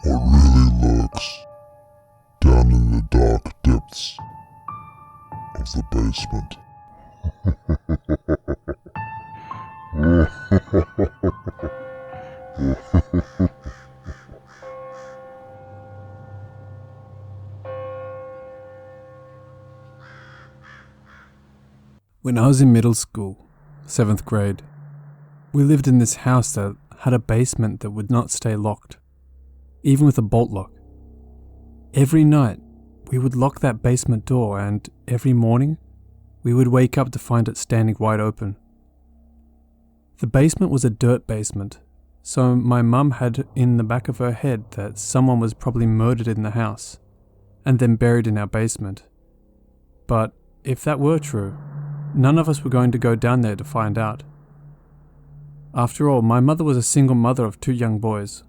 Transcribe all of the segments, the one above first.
what really lurks down in the dark depths of the basement. When I was in middle school, 7th grade, we lived in this house that had a basement that would not stay locked, even with a bolt lock. Every night, we would lock that basement door, and every morning, we would wake up to find it standing wide open. The basement was a dirt basement, so my mum had in the back of her head that someone was probably murdered in the house, and then buried in our basement. But if that were true, none of us were going to go down there to find out. After all, my mother was a single mother of 2 young boys.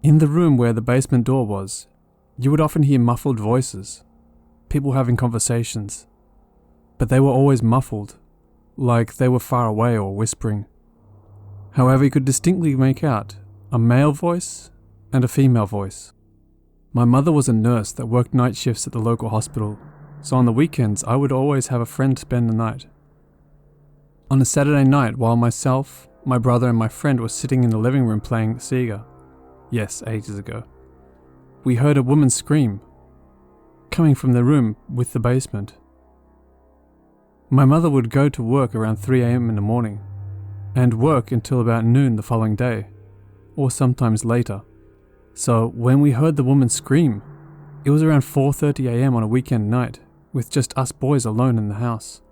In the room where the basement door was, you would often hear muffled voices, people having conversations, but they were always muffled, like they were far away or whispering. However, you could distinctly make out a male voice and a female voice. My mother was a nurse that worked night shifts at the local hospital, so on the weekends I would always have a friend spend the night. On a Saturday night, while myself, my brother and my friend were sitting in the living room playing Sega, yes, ages ago, we heard a woman scream, coming from the room with the basement. My mother would go to work around 3 a.m. in the morning, and work until about noon the following day, or sometimes later. So when we heard the woman scream, it was around 4:30 a.m. on a weekend night, with just us boys alone in the house.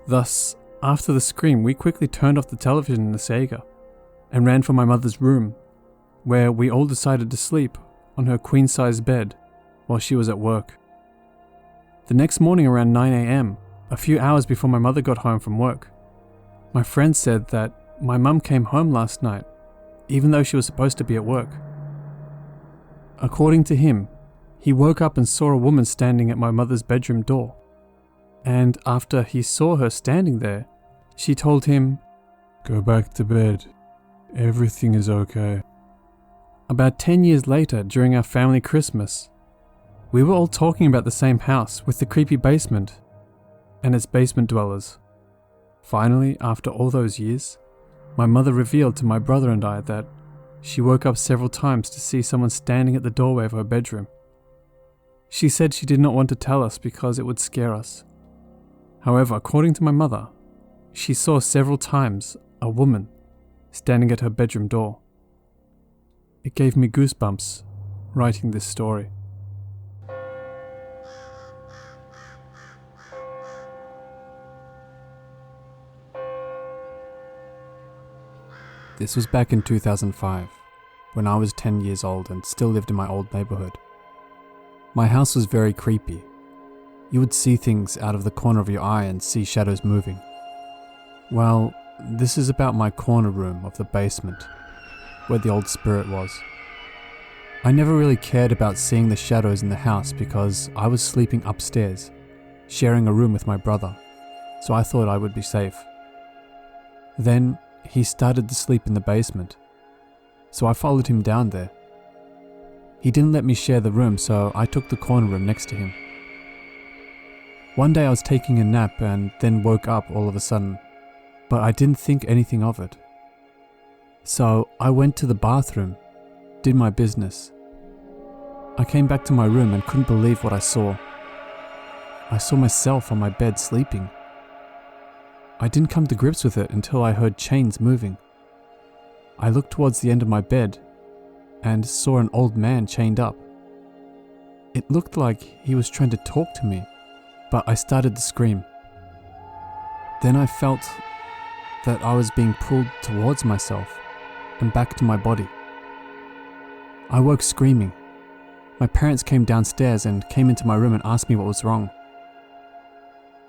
Thus, after the scream, we quickly turned off the television in the Sega and ran for my mother's room, where we all decided to sleep on her queen-size bed while she was at work. The next morning around 9 a.m., a few hours before my mother got home from work, my friend said that my mum came home last night, even though she was supposed to be at work. According to him, he woke up and saw a woman standing at my mother's bedroom door, and after he saw her standing there, she told him, "Go back to bed, everything is okay." About 10 years later, during our family Christmas, we were all talking about the same house with the creepy basement and its basement dwellers. Finally, after all those years, my mother revealed to my brother and I that she woke up several times to see someone standing at the doorway of her bedroom. She said she did not want to tell us because it would scare us. However, according to my mother, she saw several times a woman standing at her bedroom door. It gave me goosebumps writing this story. This was back in 2005, when I was 10 years old and still lived in my old neighborhood. My house was very creepy. You would see things out of the corner of your eye and see shadows moving. Well, this is about my corner room of the basement, where the old spirit was. I never really cared about seeing the shadows in the house because I was sleeping upstairs, sharing a room with my brother, so I thought I would be safe. Then he started to sleep in the basement, so I followed him down there. He didn't let me share the room, so I took the corner room next to him. One day I was taking a nap and then woke up all of a sudden, but I didn't think anything of it. So I went to the bathroom, did my business. I came back to my room and couldn't believe what I saw. I saw myself on my bed sleeping. I didn't come to grips with it until I heard chains moving. I looked towards the end of my bed and saw an old man chained up. It looked like he was trying to talk to me, but I started to scream. Then I felt that I was being pulled towards myself and back to my body. I woke screaming. My parents came downstairs and came into my room and asked me what was wrong.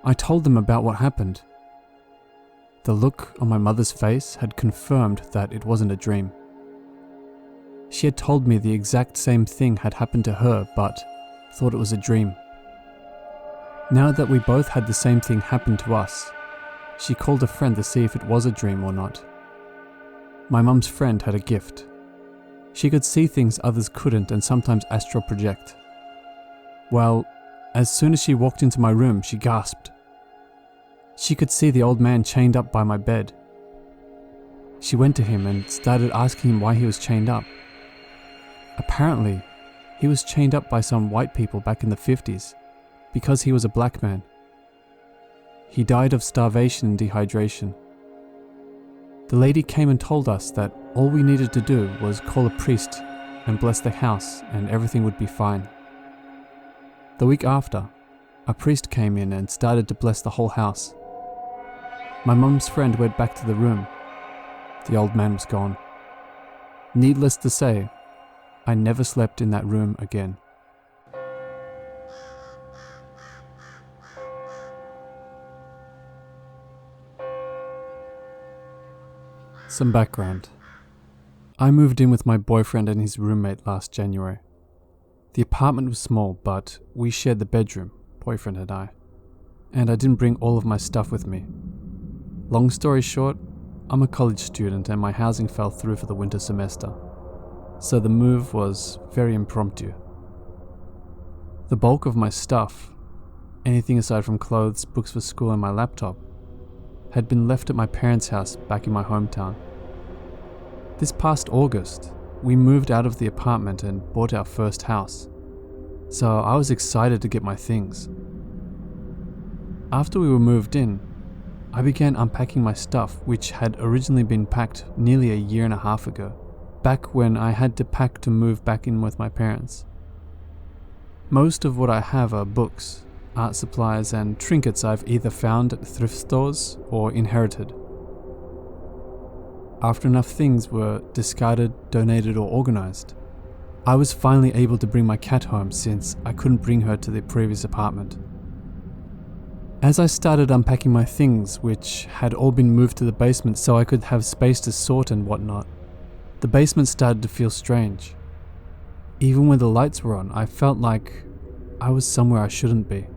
I told them about what happened. The look on my mother's face had confirmed that it wasn't a dream. She had told me the exact same thing had happened to her, but thought it was a dream. Now that we both had the same thing happen to us, she called a friend to see if it was a dream or not. My mum's friend had a gift. She could see things others couldn't and sometimes astral project. Well, as soon as she walked into my room, she gasped. She could see the old man chained up by my bed. She went to him and started asking him why he was chained up. Apparently, he was chained up by some white people back in the 50s because he was a black man. He died of starvation and dehydration. The lady came and told us that all we needed to do was call a priest and bless the house and everything would be fine. The week after, a priest came in and started to bless the whole house. My mum's friend went back to the room. The old man was gone. Needless to say, I never slept in that room again. Some background. I moved in with my boyfriend and his roommate last January. The apartment was small, but we shared the bedroom, boyfriend and I didn't bring all of my stuff with me. Long story short, I'm a college student and my housing fell through for the winter semester, so the move was very impromptu. The bulk of my stuff, anything aside from clothes, books for school and my laptop, had been left at my parents' house back in my hometown. This past August, we moved out of the apartment and bought our first house, so I was excited to get my things. After we were moved in, I began unpacking my stuff, which had originally been packed nearly a year and a half ago, back when I had to pack to move back in with my parents. Most of what I have are books, art supplies and trinkets I've either found at thrift stores or inherited. After enough things were discarded, donated or organized, I was finally able to bring my cat home since I couldn't bring her to the previous apartment. As I started unpacking my things, which had all been moved to the basement so I could have space to sort and whatnot, the basement started to feel strange. Even when the lights were on, I felt like I was somewhere I shouldn't be.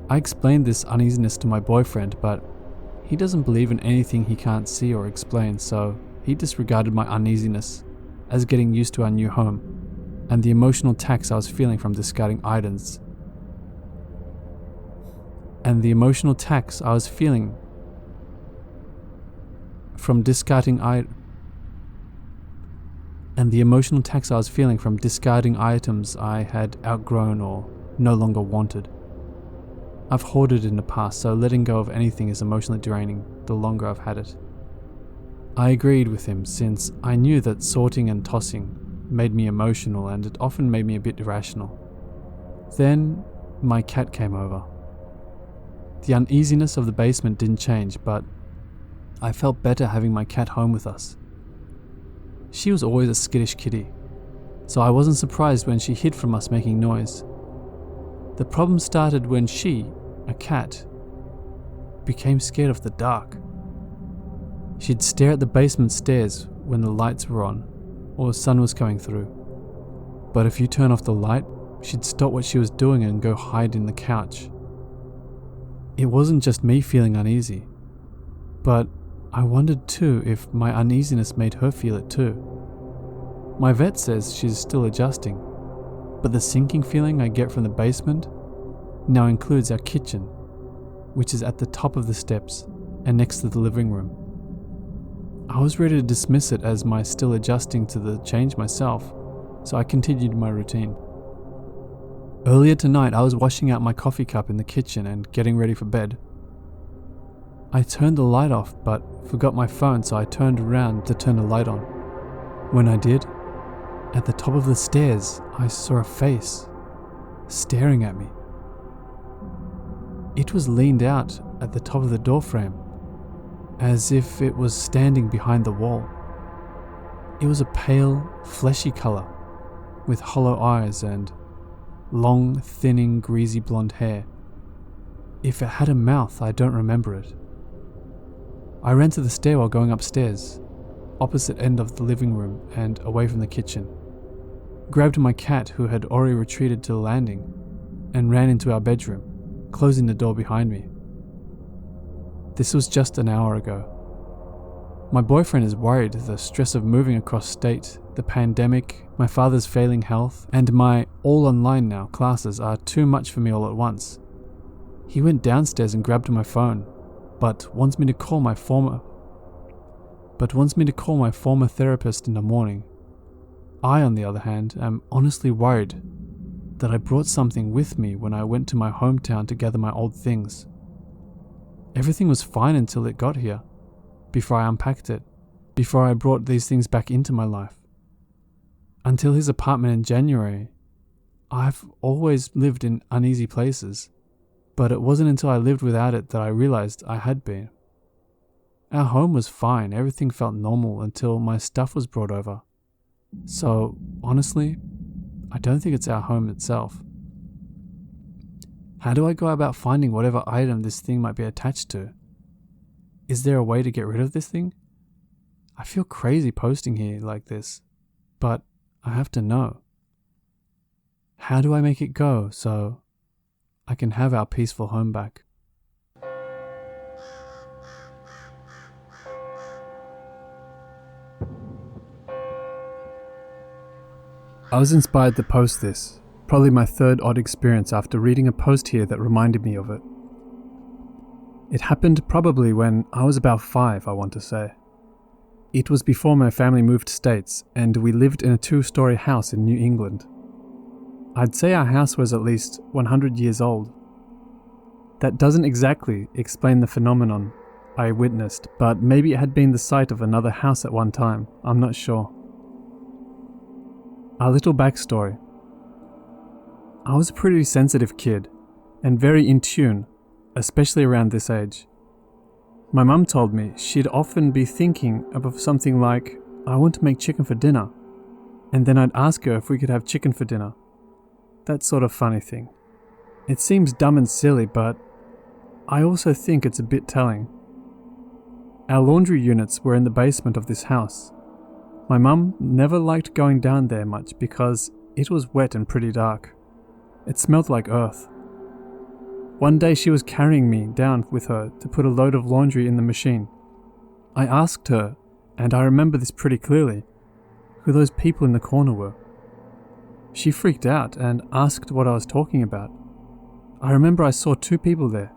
I explained this uneasiness to my boyfriend, but he doesn't believe in anything he can't see or explain, so he disregarded my uneasiness as getting used to our new home and the emotional tax I was feeling from discarding items. And the emotional tax I was feeling from discarding items I had outgrown or no longer wanted. I've hoarded in the past, so letting go of anything is emotionally draining the longer I've had it. I agreed with him since I knew that sorting and tossing made me emotional and it often made me a bit irrational. Then my cat came over. The uneasiness of the basement didn't change, but I felt better having my cat home with us. She was always a skittish kitty, so I wasn't surprised when she hid from us making noise. The problem started when she, a cat, became scared of the dark. She'd stare at the basement stairs when the lights were on or the sun was coming through. But if you turn off the light, she'd stop what she was doing and go hide in the couch. It wasn't just me feeling uneasy, but I wondered too if my uneasiness made her feel it too. My vet says she's still adjusting, but the sinking feeling I get from the basement now includes our kitchen, which is at the top of the steps and next to the living room. I was ready to dismiss it as my still adjusting to the change myself, so I continued my routine. Earlier tonight, I was washing out my coffee cup in the kitchen and getting ready for bed. I turned the light off but forgot my phone, so I turned around to turn the light on. When I did, at the top of the stairs, I saw a face staring at me. It was leaned out at the top of the doorframe, as if it was standing behind the wall. It was a pale, fleshy color, with hollow eyes and long, thinning, greasy blonde hair. If it had a mouth, I don't remember it. I ran to the stairwell going upstairs, opposite end of the living room and away from the kitchen, grabbed my cat who had already retreated to the landing, and ran into our bedroom, closing the door behind me. This was just an hour ago. My boyfriend is worried the stress of moving across state, the pandemic, my father's failing health, and my all online now classes are too much for me all at once. He went downstairs and grabbed my phone, but wants me to call my former therapist in the morning. I, on the other hand, am honestly worried that I brought something with me when I went to my hometown to gather my old things. Everything was fine until it got here, before I unpacked it, before I brought these things back into my life. Until his apartment in January, I've always lived in uneasy places, but it wasn't until I lived without it that I realized I had been. Our home was fine, everything felt normal until my stuff was brought over. So, honestly, I don't think it's our home itself. How do I go about finding whatever item this thing might be attached to? Is there a way to get rid of this thing? I feel crazy posting here like this, but I have to know. How do I make it go so I can have our peaceful home back? I was inspired to post this, probably my third odd experience after reading a post here that reminded me of it. It happened probably when I was about 5, I want to say. It was before my family moved states, and we lived in a 2-story house in New England. I'd say our house was at least 100 years old. That doesn't exactly explain the phenomenon I witnessed, but maybe it had been the site of another house at one time, I'm not sure. A little backstory. I was a pretty sensitive kid, and very in tune, especially around this age. My mum told me she'd often be thinking of something like, I want to make chicken for dinner, and then I'd ask her if we could have chicken for dinner. That sort of funny thing. It seems dumb and silly, but I also think it's a bit telling. Our laundry units were in the basement of this house. My mum never liked going down there much because it was wet and pretty dark. It smelled like earth. One day she was carrying me down with her to put a load of laundry in the machine. I asked her, and I remember this pretty clearly, who those people in the corner were. She freaked out and asked what I was talking about. I remember I saw 2 people there,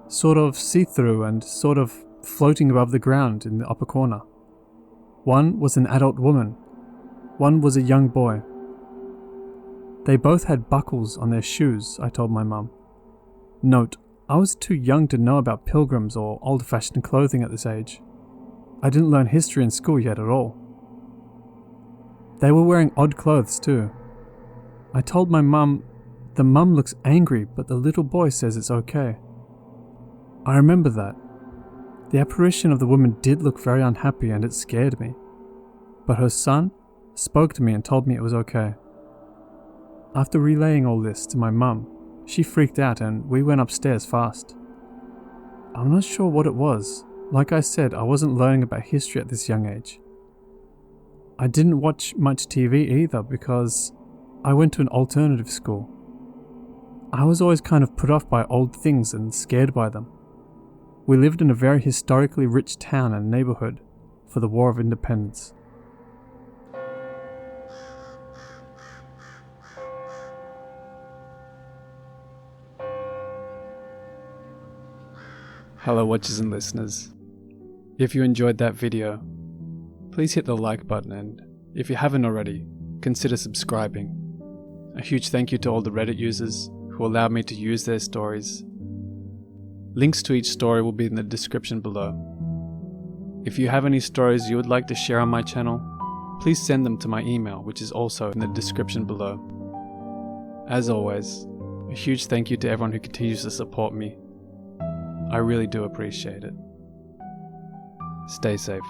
sort of see-through and sort of floating above the ground in the upper corner. One was an adult woman, one was a young boy. They both had buckles on their shoes, I told my mum. Note, I was too young to know about pilgrims or old-fashioned clothing at this age. I didn't learn history in school yet at all. They were wearing odd clothes too. I told my mum, the mum looks angry, but the little boy says it's okay. I remember that. The apparition of the woman did look very unhappy and it scared me. But her son spoke to me and told me it was okay. After relaying all this to my mum, she freaked out and we went upstairs fast. I'm not sure what it was. Like I said, I wasn't learning about history at this young age. I didn't watch much TV either because I went to an alternative school. I was always kind of put off by old things and scared by them. We lived in a very historically rich town and neighborhood for the War of Independence. Hello watchers and listeners. If you enjoyed that video, please hit the like button, and if you haven't already, consider subscribing. A huge thank you to all the Reddit users who allowed me to use their stories. Links to each story will be in the description below. If you have any stories you would like to share on my channel, please send them to my email, which is also in the description below. As always, a huge thank you to everyone who continues to support me. I really do appreciate it. Stay safe.